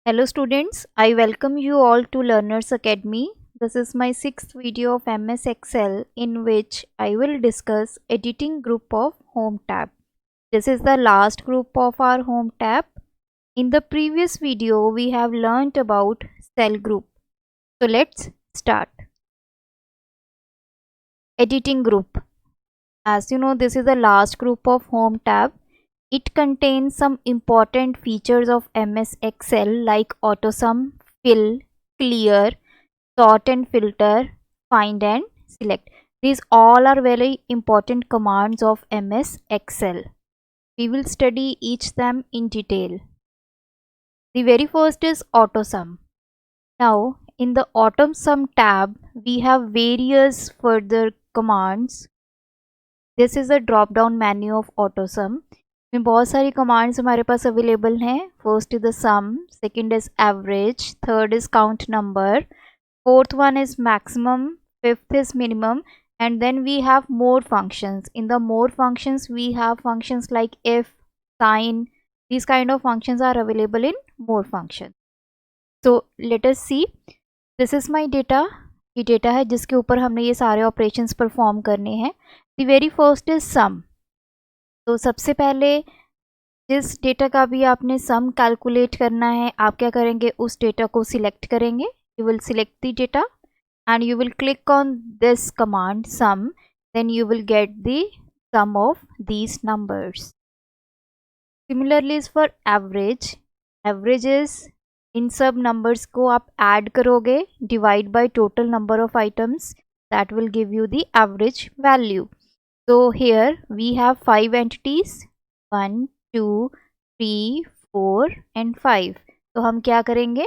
Hello students, I welcome you all to Learners Academy. This is my sixth video of MS Excel in which I will discuss editing group of Home tab. This is the last group of our Home tab. In the previous video, we have learnt about cell group. So let's start. Editing group. As you know, this is the last group of Home tab. It contains some important features of MS Excel like AutoSum, Fill, Clear, Sort and Filter, Find and Select. These all are very important commands of MS Excel. We will study each them in detail. The very first is AutoSum. Now, in the AutoSum tab, we have various further commands. This is a drop down menu of AutoSum. में बहुत सारी commands हमारे पास available हैं. First is the sum, second is average, third is count number, fourth one is maximum, fifth is minimum, and then we have more functions. In the more functions we have functions like if, sign. These kind of functions are available in more functions. So let us see. This is my data. ये data है जिसके ऊपर हमने ये सारे operations perform करने हैं. The very first is sum. तो सबसे पहले जिस डेटा का भी आपने सम कैलकुलेट करना है, आप क्या करेंगे, उस डेटा को सिलेक्ट करेंगे. You will select the data and you will click on this command sum, then you will get the sum of these numbers. Similarly is for average. Average is इन सब numbers को आप add करोगे, divide by total number of items, that will give you the average value. So here we have 5 entities, 1, 2, 3, 4 and 5. तो हम क्या करेंगे,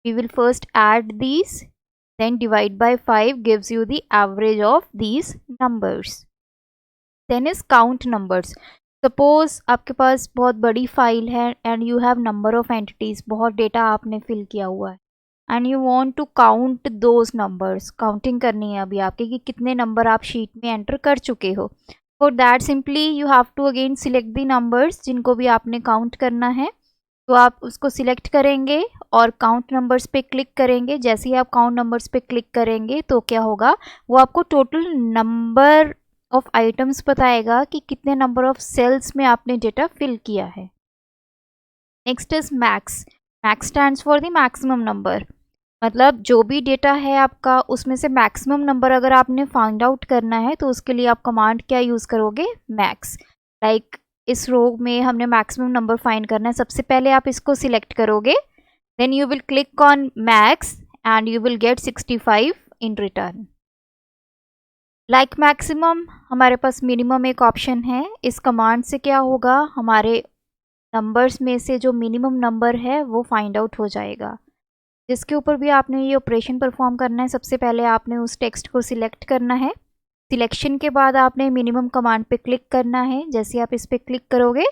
we will first add these, then divide by 5 gives you the average of these numbers. Then is count numbers. Suppose आपके पास बहुत बड़ी file है and you have number of entities, बहुत data आपने फिल किया हुआ है and you want to count those numbers. Counting करनी है अभी आपके कि कितने नंबर आप शीट में एंटर कर चुके हो. For that simply you have to again select the numbers जिनको भी आपने काउंट करना है. तो आप उसको सिलेक्ट करेंगे और काउंट नंबर्स पे क्लिक करेंगे. जैसे ही आप काउंट नंबर्स पे क्लिक करेंगे तो क्या होगा, वो आपको टोटल नंबर ऑफ आइटम्स बताएगा कि कितने नंबर ऑफ सेल्स में आपने डेटा फिल किया है. Next is max. Max stands for the maximum number. मतलब जो भी डेटा है आपका उसमें से मैक्सिमम नंबर अगर आपने फाइंड आउट करना है तो उसके लिए आप कमांड क्या यूज़ करोगे, मैक्स. लाइक इस रो में हमने मैक्सिमम नंबर फाइंड करना है. सबसे पहले आप इसको सिलेक्ट करोगे, then you will click on max and you will get 65 in return. Like maximum हमारे पास मिनिमम एक ऑप्शन है. इस कमांड से क्या होगा, हमारे नंबर्स में से जो मिनिमम नंबर है वो फाइंड आउट हो जाएगा. जिसके ऊपर भी आपने ये ऑपरेशन परफॉर्म करना है, सबसे पहले आपने उस टेक्स्ट को सिलेक्ट करना है. सिलेक्शन के बाद आपने मिनिमम कमांड पे क्लिक करना है. जैसे आप इस पे क्लिक करोगे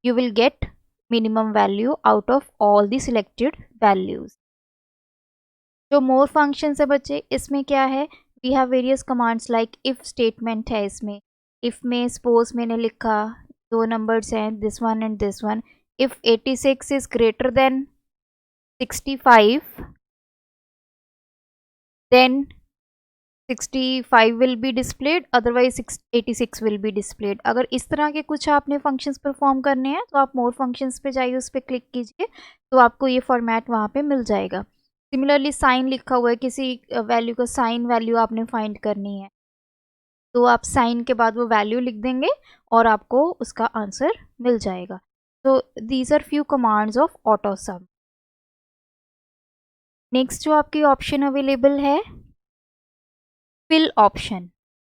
you will get minimum value out of all the selected values. जो मोर फंक्शंस है बच्चे, इसमें क्या है, we have various commands like if statement है. इसमें इफ में सपोज मैंने लिखा दो नंबर्स हैं, this one and this one. If 86 is greater than 65 then 65 will be displayed, otherwise 86 will be displayed. अगर इस तरह के कुछ आपने फंक्शंस परफॉर्म करने हैं तो आप मोर फंक्शंस पे जाइए, उस पर क्लिक कीजिए तो आपको ये फॉर्मेट वहाँ पे मिल जाएगा. सिमिलरली साइन लिखा हुआ है, किसी वैल्यू को साइन वैल्यू आपने फाइंड करनी है तो आप साइन के बाद वो वैल्यू लिख देंगे और आपको उसका आंसर मिल जाएगा. तो these are few commands of autosum. Next जो आपकी ऑप्शन अवेलेबल है, फिल ऑप्शन.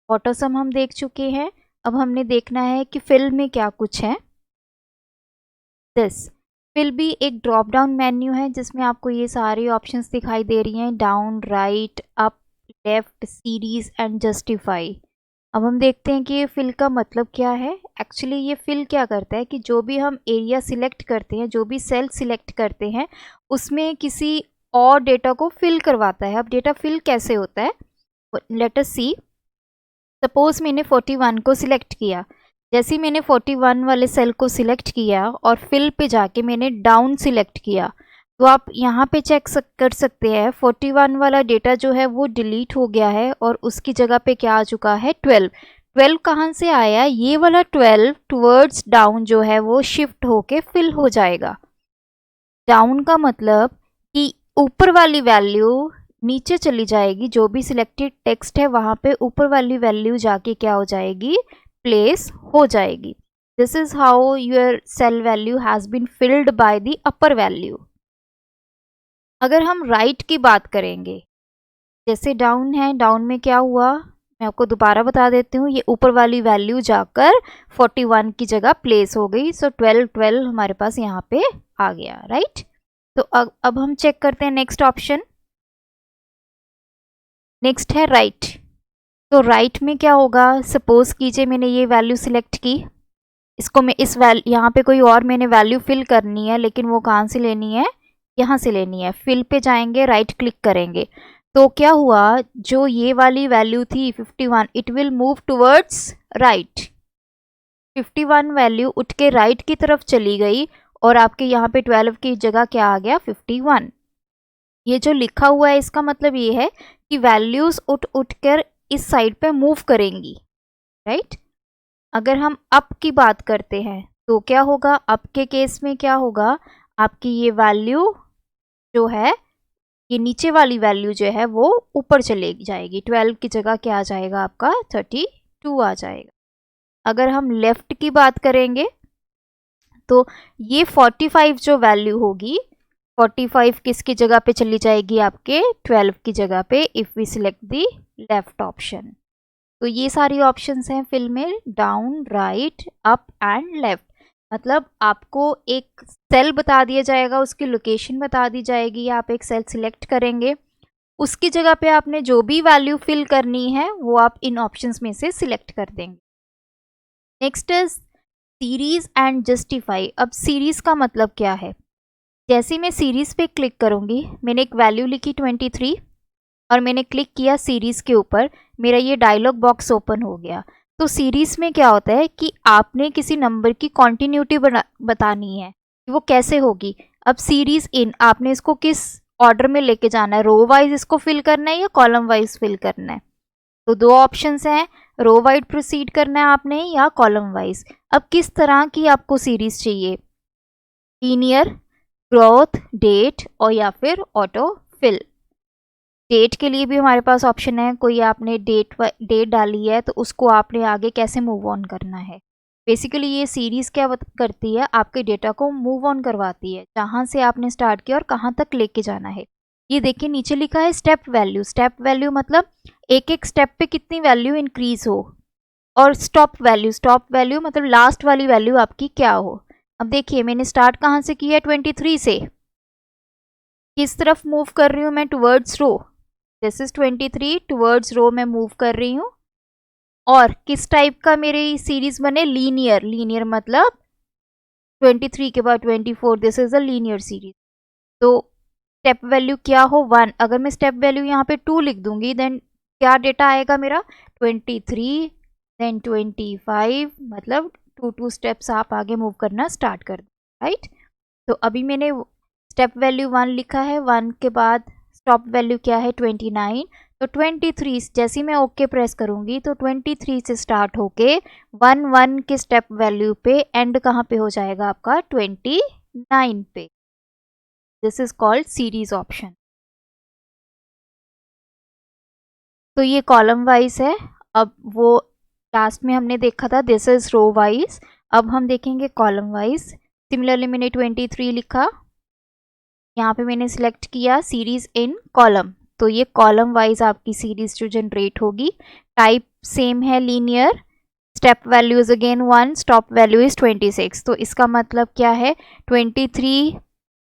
ऑटोसम हम देख चुके हैं, अब हमने देखना है कि फिल में क्या कुछ है. दिस फिल भी एक ड्रॉप डाउन मेन्यू है जिसमें आपको ये सारी ऑप्शंस दिखाई दे रही हैं, down, right, up, left, series and justify. अब हम देखते हैं कि ये फिल का मतलब क्या है. एक्चुअली ये फिल क्या करता है कि जो भी हम एरिया सिलेक्ट करते हैं, जो भी सेल सिलेक्ट करते हैं, उसमें किसी और डेटा को फिल करवाता है. अब डेटा फिल कैसे होता है, लेट अस सी. सपोज मैंने 41 को सिलेक्ट किया. जैसे ही मैंने 41 वाले सेल को सिलेक्ट किया और फिल पे जाके मैंने डाउन सिलेक्ट किया तो आप यहाँ पे चेक कर सकते हैं 41 वाला डेटा जो है वो डिलीट हो गया है और उसकी जगह पे क्या आ चुका है 12। 12 कहाँ से आया, ये वाला 12 टुवर्ड्स डाउन जो है वो शिफ्ट होके फिल हो जाएगा। डाउन का मतलब कि ऊपर वाली वैल्यू नीचे चली जाएगी, जो भी सिलेक्टेड टेक्स्ट है वहाँ पे ऊपर वाली वैल्यू जाके क्या हो जाएगी, प्लेस हो जाएगी। This is how your cell value has been filled by the upper value. अगर हम राइट की बात करेंगे, जैसे डाउन है, डाउन में क्या हुआ मैं आपको दोबारा बता देती हूँ, ये ऊपर वाली वैल्यू जाकर 41 की जगह प्लेस हो गई। सो 12 12 हमारे पास यहाँ पे आ गया, राइट। तो अब हम चेक करते हैं नेक्स्ट ऑप्शन। नेक्स्ट है राइट। तो राइट में क्या होगा, सपोज कीजिए मैंने ये वैल्यू सिलेक्ट की, इसको मैं इस यहाँ पे कोई और मैंने वैल्यू फिल करनी है, लेकिन वो कहाँ से लेनी है, यहाँ से लेनी है। फिल पे जाएंगे, राइट क्लिक करेंगे, तो क्या हुआ, जो ये वाली वैल्यू थी 51, it will move towards right. 51 value उठ के राइट की तरफ चली गई और आपके यहाँ पे 12 की जगह क्या आ गया, 51। ये जो लिखा हुआ है इसका मतलब ये है कि वैल्यूज उठ उठ कर इस साइड पे मूव करेंगी, राइट। अगर हम अप की बात करते हैं तो क्या होगा, अप के केस में क्या होगा, आपकी ये वैल्यू जो है, ये नीचे वाली वैल्यू जो है वो ऊपर चले जाएगी। 12 की जगह क्या आ जाएगा, आपका 32 आ जाएगा। अगर हम लेफ्ट की बात करेंगे तो ये 45 जो वैल्यू होगी, 45 किसकी जगह पे चली जाएगी, आपके 12 की जगह पे, if we select the left option. तो ये सारी ऑप्शंस हैं फिल में, down, right, up and left. मतलब आपको एक सेल बता दिया जाएगा, उसकी लोकेशन बता दी जाएगी, आप एक सेल सिलेक्ट करेंगे, उसकी जगह पे आपने जो भी वैल्यू फिल करनी है वो आप इन ऑप्शंस में से सिलेक्ट कर देंगे। Next is series and justify. अब सीरीज का मतलब क्या है, जैसे मैं सीरीज पे क्लिक करूंगी, मैंने एक वैल्यू लिखी 23 और मैंने क्लिक किया सीरीज के ऊपर, मेरा ये डायलॉग बॉक्स ओपन हो गया। तो सीरीज में क्या होता है कि आपने किसी नंबर की कॉन्टिन्यूटी बतानी है, वो कैसे होगी। अब सीरीज इन, आपने इसको किस ऑर्डर में लेके जाना है, रो वाइज इसको फिल करना है या कॉलम वाइज फिल करना है। तो दो ऑप्शंस हैं, रो वाइज प्रोसीड करना है आपने या कॉलम वाइज। अब किस तरह की आपको सीरीज चाहिए, लीनियर, ग्रोथ, डेट और या फिर ऑटो फिल। डेट के लिए भी हमारे पास ऑप्शन है, कोई आपने डेट डाली है तो उसको आपने आगे कैसे मूव ऑन करना है। बेसिकली ये सीरीज क्या करती है, आपके डेटा को मूव ऑन करवाती है, जहाँ से आपने स्टार्ट किया और कहाँ तक लेके जाना है। ये देखिए नीचे लिखा है स्टेप वैल्यू। स्टेप वैल्यू मतलब एक एक स्टेप पे कितनी वैल्यू इंक्रीज हो, और स्टॉप वैल्यू, स्टॉप वैल्यू मतलब लास्ट वाली वैल्यू आपकी क्या हो। अब देखिए मैंने स्टार्ट कहाँ से किया है, 23 से, किस तरफ मूव कर रही हूँ मैं, towards row. This is 23, towards row में मूव कर रही हूँ। और किस टाइप का मेरी सीरीज बने, लीनियर। लीनियर मतलब 23 के बाद 24, this is a linear series. तो स्टेप वैल्यू क्या हो, 1। अगर मैं स्टेप वैल्यू यहाँ पे 2 लिख दूंगी, देन क्या डेटा आएगा मेरा, 23 देन 25, मतलब 2 स्टेप्स आप आगे मूव करना स्टार्ट कर दो, राइट। तो अभी मैंने स्टेप वैल्यू 1 लिखा है, 1 के बाद स्टॉप वैल्यू क्या है, 29। तो 23 जैसे मैं ओके प्रेस करूंगी तो 23 से स्टार्ट होके 1 के स्टेप वैल्यू पे एंड कहाँ पे हो जाएगा आपका, 29 पे। This is called series option. तो ये कॉलम वाइज है। अब वो लास्ट में हमने देखा था दिस इज रो वाइज, अब हम देखेंगे कॉलम वाइज। सिमिलरली मैंने 23 लिखा, यहाँ पे मैंने सिलेक्ट किया सीरीज इन कॉलम, तो ये कॉलम वाइज आपकी सीरीज जो जनरेट होगी। टाइप सेम है, linear, step value is again 1, stop value is 26। तो इसका मतलब क्या है, 23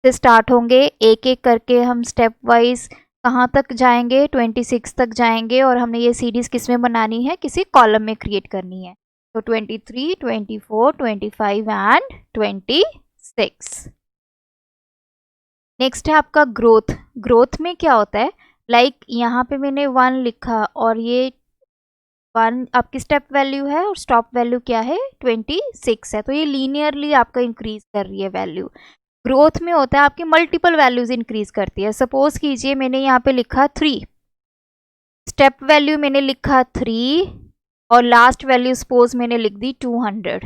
से स्टार्ट होंगे, एक एक करके हम स्टेप वाइज कहाँ तक जाएंगे, 26 तक जाएंगे, और हमने ये सीरीज किस में बनानी है, किसी कॉलम में क्रिएट करनी है। तो 23, 24, 25 एंड 26। नेक्स्ट है आपका ग्रोथ। ग्रोथ में क्या होता है, लाइक यहाँ पे मैंने 1 लिखा और ये 1 आपकी स्टेप वैल्यू है और स्टॉप वैल्यू क्या है, 26 है, तो ये लीनियरली आपका इंक्रीज कर रही है वैल्यू। ग्रोथ में होता है आपकी मल्टीपल वैल्यूज इंक्रीज करती है। सपोज कीजिए मैंने यहाँ पे लिखा 3, स्टेप वैल्यू मैंने लिखा 3 और लास्ट वैल्यू सपोज मैंने लिख दी 200।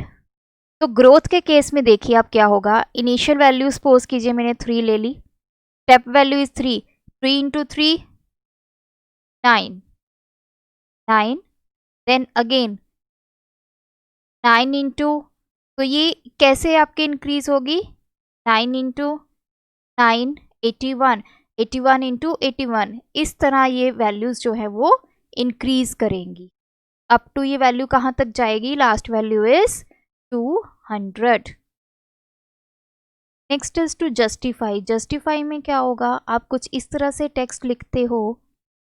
तो ग्रोथ के केस में देखिए अब क्या होगा, इनिशियल वैल्यू सपोज कीजिए मैंने 3 ले ली, step value is 3, 3 into 3 9, 9, then again 9 into, तो ये कैसे आपके इंक्रीज होगी, 9 इंटू 9 81, 81 इंटू 81, इस तरह ये वैल्यूज जो है वो इंक्रीज करेंगी अप टू ये वैल्यू कहाँ तक जाएगी, last value is 200। Next is to justify. Justify में क्या होगा, आप कुछ इस तरह से टेक्स्ट लिखते हो,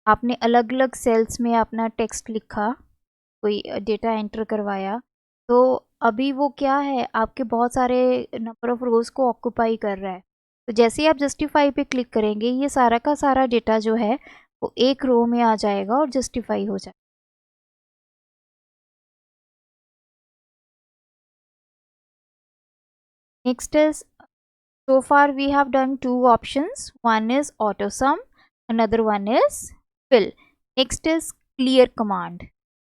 आपने अलग अलग सेल्स में अपना टेक्स्ट लिखा, कोई डेटा एंटर करवाया, तो अभी वो क्या है आपके बहुत सारे नंबर ऑफ रोज को ऑक्यूपाई कर रहा है। तो जैसे ही आप जस्टिफाई पे क्लिक करेंगे ये सारा का सारा डेटा जो है वो एक रो में आ जाएगा और जस्टिफाई हो जाएगा। Next is, so far we have done 2 options, one is AutoSum, another one is fill. Next is clear command.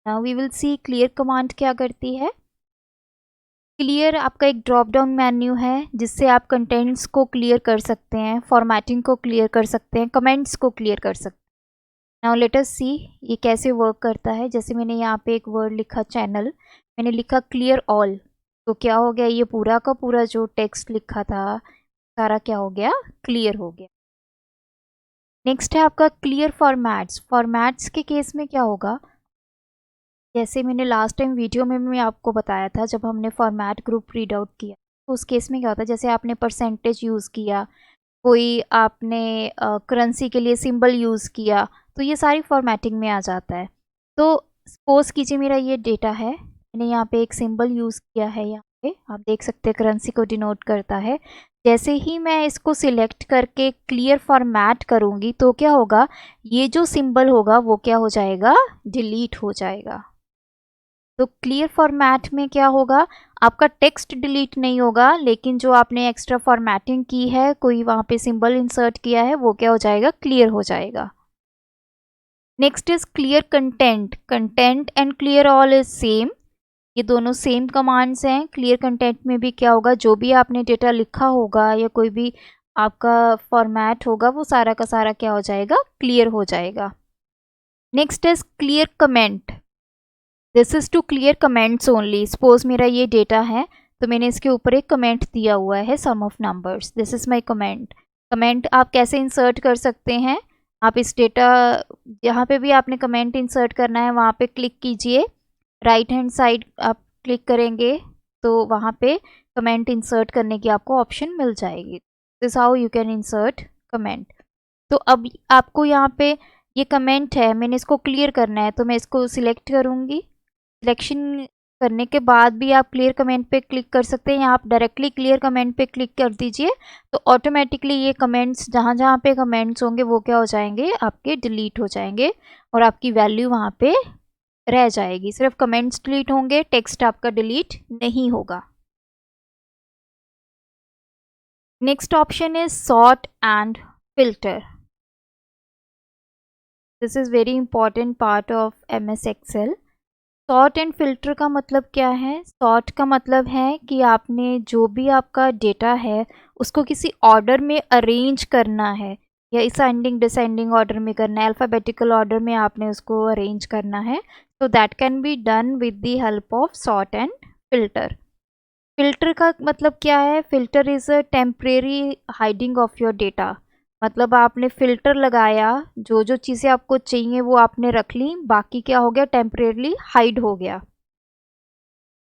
Now we will see clear command क्या करती है। क्लियर आपका एक ड्रॉप डाउन मेन्यू है जिससे आप कंटेंट्स को क्लियर कर सकते हैं, फॉर्मेटिंग को क्लियर कर सकते हैं, कमेंट्स को क्लियर कर सकते हैं। नाउ लेट अस सी ये कैसे वर्क करता है। जैसे मैंने यहाँ पे एक वर्ड लिखा चैनल, मैंने लिखा क्लियर ऑल, तो क्या हो गया, ये पूरा का पूरा जो टेक्स्ट लिखा था सारा क्या हो गया, क्लियर हो गया। नेक्स्ट है आपका क्लियर फॉर्मेट्स। फॉर्मेट्स के केस में क्या होगा, जैसे मैंने लास्ट टाइम वीडियो में मैं आपको बताया था जब हमने फॉर्मेट ग्रुप रीड आउट किया, तो उस केस में क्या होता है, जैसे आपने परसेंटेज यूज़ किया, कोई आपने करेंसी के लिए सिंबल यूज़ किया, तो ये सारी फॉर्मेटिंग में आ जाता है। तो सपोज कीजिए मेरा ये डेटा है, मैंने यहाँ पे एक सिंबल यूज़ किया है, यहाँ पे आप देख सकते हैं करेंसी को डिनोट करता है। जैसे ही मैं इसको सिलेक्ट करके क्लियर फॉर्मेट करूँगी तो क्या होगा, ये जो सिंबल होगा वो क्या हो जाएगा, डिलीट हो जाएगा। तो क्लियर फॉर्मेट में क्या होगा, आपका टेक्स्ट डिलीट नहीं होगा, लेकिन जो आपने एक्स्ट्रा फॉर्मेटिंग की है, कोई वहाँ पे सिंबल इंसर्ट किया है, वो क्या हो जाएगा, क्लियर हो जाएगा। Next is clear content. Content and clear all is same, ये दोनों सेम कमांड्स हैं। क्लियर कंटेंट में भी क्या होगा, जो भी आपने डेटा लिखा होगा या कोई भी आपका फॉर्मेट होगा वो सारा का सारा क्या हो जाएगा, क्लियर हो जाएगा। Next is clear comment. This is to clear comments only. Suppose मेरा ये डेटा है तो मैंने इसके ऊपर एक कमेंट दिया हुआ है sum of numbers, this is my comment. Comment आप कैसे इंसर्ट कर सकते हैं, आप इस डेटा जहाँ पे भी आपने कमेंट इंसर्ट करना है वहाँ पे क्लिक कीजिए, राइट हैंड साइड आप क्लिक करेंगे तो वहाँ पे कमेंट इंसर्ट करने की आपको ऑप्शन मिल जाएगी। This how you can insert comment. तो अब आपको यहाँ पे ये कमेंट है, मैंने इसको क्लियर करना है, तो मैं इसको सिलेक्ट करूँगी। सिलेक्शन करने के बाद भी आप क्लियर कमेंट पे क्लिक कर सकते हैं, या आप डायरेक्टली क्लियर कमेंट पे क्लिक कर दीजिए तो ऑटोमेटिकली ये कमेंट्स जहाँ जहाँ पे कमेंट्स होंगे वो क्या हो जाएंगे, आपके डिलीट हो जाएंगे और आपकी वैल्यू वहाँ पे रह जाएगी। सिर्फ कमेंट्स डिलीट होंगे, टेक्स्ट आपका डिलीट नहीं होगा। Next option is sort and filter. This is very important part of MS Excel. Sort and filter का मतलब क्या है, सॉर्ट का मतलब है कि आपने जो भी आपका डेटा है उसको किसी ऑर्डर में अरेंज करना है, या असेंडिंग डिसेंडिंग ऑर्डर में करना है, अल्फ़ाबेटिकल ऑर्डर में आपने उसको अरेंज करना है। so that can be done with the help of sort and filter. Filter का मतलब क्या है, filter is a temporary hiding of your data. मतलब आपने फिल्टर लगाया, जो जो चीज़ें आपको चाहिए वो आपने रख ली, बाकी क्या हो गया, टेम्परेरली हाइड हो गया।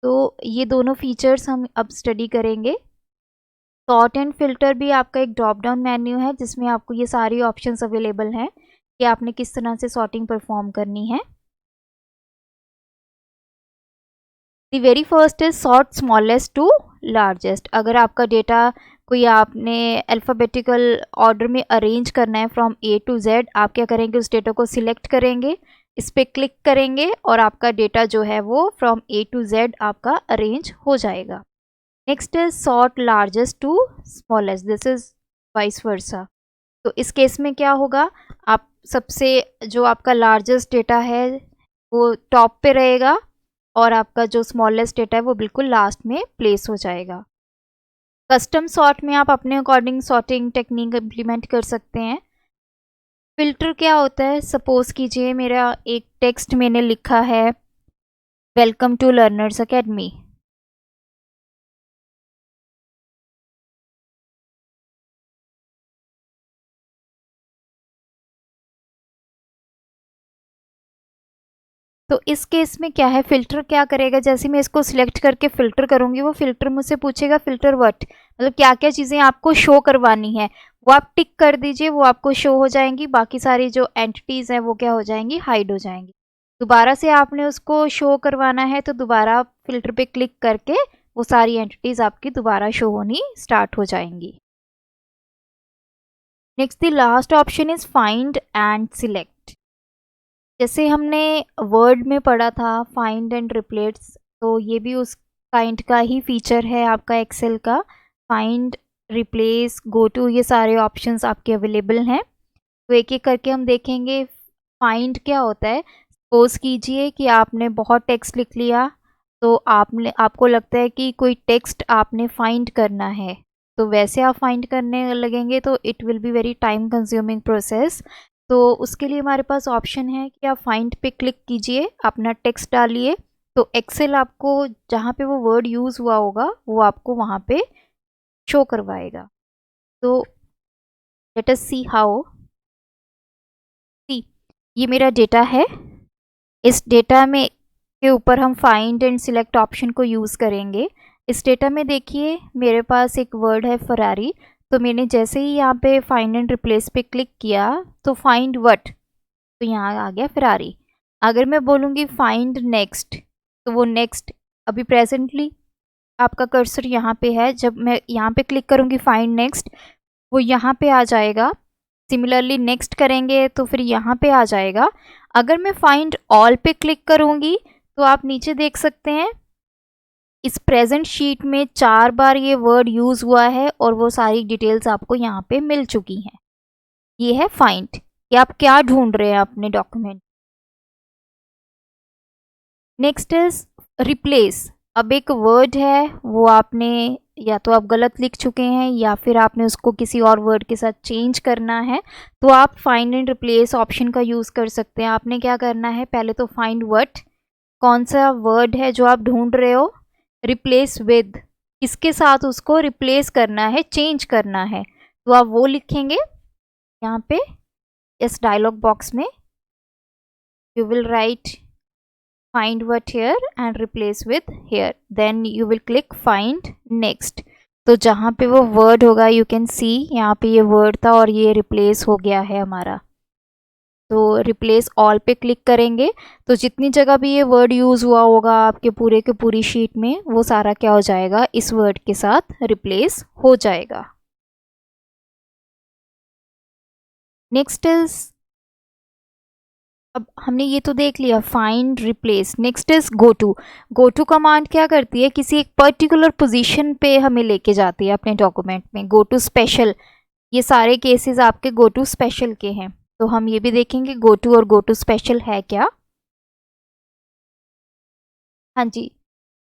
तो ये दोनों फीचर्स हम अब स्टडी करेंगे। सॉर्ट एंड फिल्टर भी आपका एक ड्रॉप डाउन मेन्यू है जिसमें आपको ये सारी ऑप्शंस अवेलेबल हैं कि आपने किस तरह से सॉर्टिंग परफॉर्म करनी है। The very first is sort smallest to largest. अगर आपका डेटा कोई आपने अल्फ़ाबेटिकल ऑर्डर में अरेंज करना है फ्रॉम A to Z, आप क्या करेंगे, उस डेटा को सिलेक्ट करेंगे, इस पर क्लिक करेंगे और आपका डेटा जो है वो फ्रॉम A to Z आपका अरेंज हो जाएगा। Next is sort largest to smallest, this is vice versa. तो इस केस में क्या होगा, आप सबसे जो आपका लार्जेस्ट डेटा है वो टॉप पे रहेगा और आपका जो स्मॉलेस्ट डेटा है वो बिल्कुल लास्ट में प्लेस हो जाएगा। कस्टम सॉर्ट में आप अपने अकॉर्डिंग सॉर्टिंग टेक्निक इम्प्लीमेंट कर सकते हैं। फिल्टर क्या होता है, सपोज कीजिए मेरा एक टेक्स्ट मैंने लिखा है वेलकम टू लर्नर्स अकेडमी। तो इस केस में क्या है, फिल्टर क्या करेगा, जैसे मैं इसको सिलेक्ट करके फिल्टर करूंगी वो फिल्टर मुझसे पूछेगा फिल्टर व्हाट, मतलब क्या क्या चीज़ें आपको शो करवानी है, वो आप टिक कर दीजिए, वो आपको शो हो जाएंगी। बाकी सारी जो एंटिटीज़ हैं वो क्या हो जाएंगी, हाइड हो जाएंगी। दोबारा से आपने उसको शो करवाना है तो दोबारा फिल्टर पे क्लिक करके वो सारी एंटिटीज़ आपकी दोबारा शो होनी स्टार्ट हो जाएंगी। Next the last option is find and select. जैसे हमने वर्ड में पढ़ा था फाइंड एंड रिप्लेस, तो ये भी उस काइंड का ही फीचर है आपका एक्सेल का। फाइंड, रिप्लेस, गो टू, ये सारे ऑप्शंस आपके अवेलेबल हैं। तो एक एक करके हम देखेंगे। फाइंड क्या होता है, सपोज कीजिए कि आपने बहुत टेक्स्ट लिख लिया, तो आपको लगता है कि कोई टेक्स्ट आपने फाइंड करना है, तो वैसे आप फाइंड करने लगेंगे तो it will be very time consuming process. तो उसके लिए हमारे पास ऑप्शन है कि आप फाइंड पे क्लिक कीजिए, अपना टेक्स्ट डालिए, तो एक्सेल आपको जहाँ पे वो वर्ड यूज़ हुआ होगा वो आपको वहाँ पे शो करवाएगा। तो लेट अस सी हाउ। सी, ये मेरा डेटा है, इस डेटा में के ऊपर हम फाइंड एंड सिलेक्ट ऑप्शन को यूज़ करेंगे। इस डेटा में देखिए मेरे पास एक वर्ड है फरारी, तो मैंने जैसे ही यहाँ पे फाइंड एंड रिप्लेस पे क्लिक किया तो फाइंड व्हाट, तो यहाँ आ गया फरारी। अगर मैं बोलूँगी फाइंड नेक्स्ट, तो वो नेक्स्ट अभी प्रेजेंटली आपका कर्सर यहाँ पे है, जब मैं यहाँ पे क्लिक करूँगी फाइंड नेक्स्ट वो यहाँ पे आ जाएगा। सिमिलरली नेक्स्ट करेंगे तो फिर यहाँ पे आ जाएगा। अगर मैं फाइंड ऑल पे क्लिक करूँगी तो आप नीचे देख सकते हैं इस प्रेजेंट शीट में 4 बार ये वर्ड यूज़ हुआ है और वो सारी डिटेल्स आपको यहाँ पे मिल चुकी हैं। ये है फाइंड, कि आप क्या ढूंढ रहे हैं अपने डॉक्यूमेंट। Next is replace. अब एक वर्ड है वो आपने या तो आप गलत लिख चुके हैं या फिर आपने उसको किसी और वर्ड के साथ चेंज करना है, तो आप फाइंड एंड रिप्लेस ऑप्शन का यूज़ कर सकते हैं। आपने क्या करना है, पहले तो फाइंड व्हाट, कौन सा वर्ड है जो आप ढूंढ रहे हो, रिप्लेस विद, किसके साथ उसको रिप्लेस करना है, चेंज करना है, तो आप वो लिखेंगे यहाँ पे इस डायलॉग बॉक्स में। You will write find what here and replace with here, then you will click find next। तो जहाँ पे वो वर्ड होगा यू कैन सी यहाँ पे ये वर्ड था और ये रिप्लेस हो गया है हमारा। तो रिप्लेस ऑल पे क्लिक करेंगे तो जितनी जगह भी ये वर्ड यूज़ हुआ होगा आपके पूरे के पूरी शीट में वो सारा क्या हो जाएगा, इस वर्ड के साथ रिप्लेस हो जाएगा। नेक्स्ट इज, अब हमने ये तो देख लिया find replace. Next is go to. Go to command क्या करती है, किसी एक पर्टिकुलर पोजीशन पे हमें लेके जाती है अपने डॉक्यूमेंट में। गो टू स्पेशल, ये सारे केसेस आपके गो टू स्पेशल के हैं, तो हम ये भी देखेंगे गो टू और गो टू स्पेशल है क्या। हाँ जी,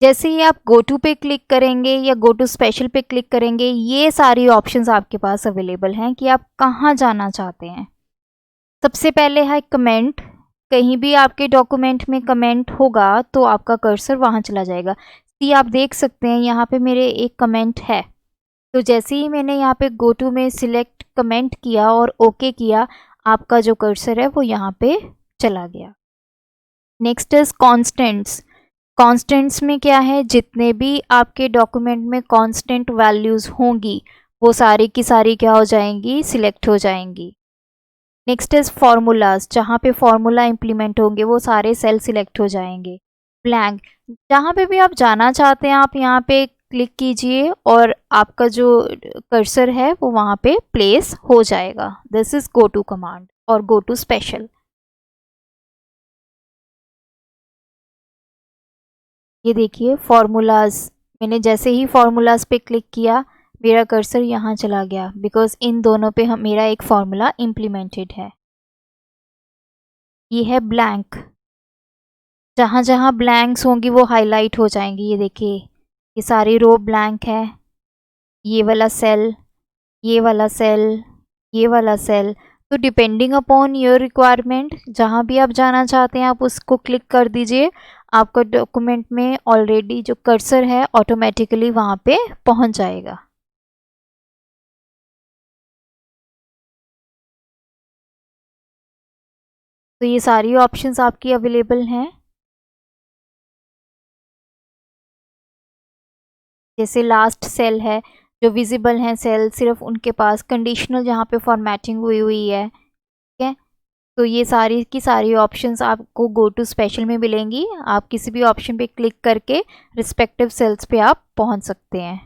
जैसे ही आप गो टू पे क्लिक करेंगे या गो टू स्पेशल पे क्लिक करेंगे ये सारी ऑप्शंस आपके पास अवेलेबल हैं कि आप कहाँ जाना चाहते हैं। सबसे पहले है कमेंट, कहीं भी आपके डॉक्यूमेंट में कमेंट होगा तो आपका कर्सर वहाँ चला जाएगा। सी, आप देख सकते हैं यहाँ पे मेरे एक कमेंट है, तो जैसे ही मैंने यहाँ पे गो टू में सिलेक्ट कमेंट किया और ओके किया, आपका जो कर्सर है वो यहाँ पे चला गया। Next is constants. कॉन्स्टेंट्स में क्या है, जितने भी आपके डॉक्यूमेंट में कॉन्स्टेंट वैल्यूज़ होंगी वो सारी की सारी क्या हो जाएंगी, सिलेक्ट हो जाएंगी। नेक्स्ट इज फार्मूलाज, जहाँ पे फार्मूला इंप्लीमेंट होंगे वो सारे सेल सिलेक्ट हो जाएंगे। ब्लैंक, जहाँ पे भी आप जाना चाहते हैं आप यहाँ पे क्लिक कीजिए और आपका जो कर्सर है वो वहाँ पे प्लेस हो जाएगा। This is go to command और गो टू स्पेशल। ये देखिए फार्मूलाज मैंने जैसे ही फार्मूलाज पे क्लिक किया मेरा कर्सर यहाँ चला गया, बिकॉज इन दोनों पे मेरा एक फार्मूला इम्प्लीमेंटेड है। ये है ब्लैंक, जहाँ जहाँ ब्लैंक्स होंगी वो हाईलाइट हो जाएंगी। ये देखिए ये सारी रो ब्लैंक है, ये वाला सेल, ये वाला सेल, ये वाला सेल। तो डिपेंडिंग अपॉन योर रिक्वायरमेंट जहाँ भी आप जाना चाहते हैं आप उसको क्लिक कर दीजिए, आपका डॉक्यूमेंट में ऑलरेडी जो कर्सर है ऑटोमेटिकली वहाँ पे पहुँच जाएगा। तो ये सारी ऑप्शंस आपकी अवेलेबल हैं। जैसे लास्ट सेल है, जो विजिबल हैं सेल, सिर्फ उनके पास कंडीशनल जहाँ पे फॉर्मेटिंग हुई हुई है, ठीक है। तो ये सारी की सारी ऑप्शंस आपको गो टू स्पेशल में मिलेंगी। आप किसी भी ऑप्शन पे क्लिक करके रिस्पेक्टिव सेल्स पे आप पहुंच सकते हैं।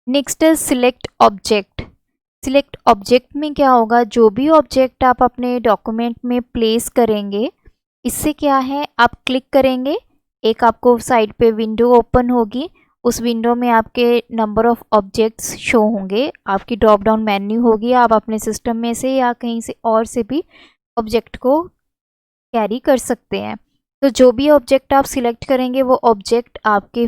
Next is select object. Select object में क्या होगा, जो भी ऑब्जेक्ट आप अपने डॉक्यूमेंट में प्लेस करेंगे, इससे क्या है आप क्लिक करेंगे, एक आपको साइड पे विंडो ओपन होगी, उस विंडो में आपके नंबर ऑफ ऑब्जेक्ट्स शो होंगे, आपकी ड्रॉप डाउन मेन्यू होगी, आप अपने सिस्टम में से या कहीं से और से भी ऑब्जेक्ट को कैरी कर सकते हैं। तो जो भी ऑब्जेक्ट आप सिलेक्ट करेंगे वो ऑब्जेक्ट आपके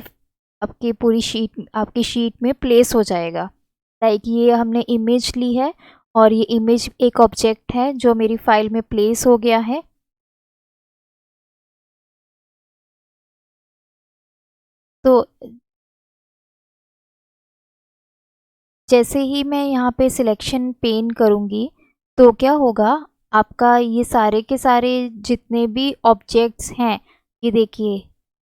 आपकी पूरी शीट, आपकी शीट में प्लेस हो जाएगा। लाइक ये हमने इमेज ली है और ये इमेज एक ऑब्जेक्ट है जो मेरी फाइल में प्लेस हो गया है। तो जैसे ही मैं यहाँ पे सिलेक्शन पेन करूँगी तो क्या होगा, आपका ये सारे के सारे जितने भी ऑब्जेक्ट्स हैं, ये देखिए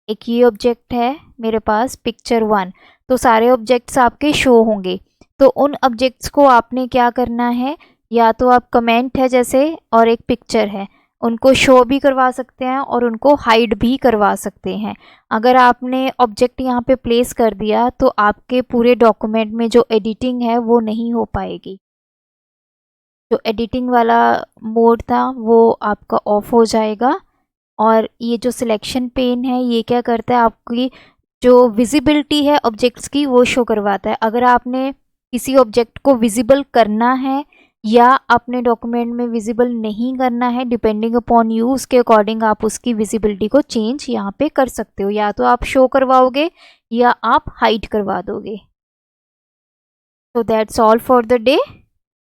एक ये ऑब्जेक्ट है मेरे पास पिक्चर 1, तो सारे ऑब्जेक्ट्स आपके शो होंगे। तो उन ऑब्जेक्ट्स को आपने क्या करना है, या तो आप कमेंट है जैसे और एक पिक्चर है, उनको शो भी करवा सकते हैं और उनको हाइड भी करवा सकते हैं। अगर आपने ऑब्जेक्ट यहाँ पे प्लेस कर दिया तो आपके पूरे डॉक्यूमेंट में जो एडिटिंग है वो नहीं हो पाएगी। जो एडिटिंग वाला मोड था वो आपका ऑफ हो जाएगा। और ये जो सिलेक्शन पेन है ये क्या करता है, आपकी जो विजिबिलिटी है ऑब्जेक्ट्स की वो शो करवाता है। अगर आपने किसी ऑब्जेक्ट को विजिबल करना है या अपने डॉक्यूमेंट में विजिबल नहीं करना है, डिपेंडिंग अपॉन यू, उसके अकॉर्डिंग आप उसकी विजिबिलिटी को चेंज यहाँ पे कर सकते हो, या तो आप शो करवाओगे या आप हाइड करवा दोगे। तो that's all for the day.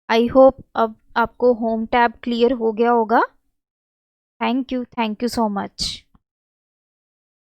I hope अब आपको होम टैब क्लियर हो गया होगा। Thank you so much.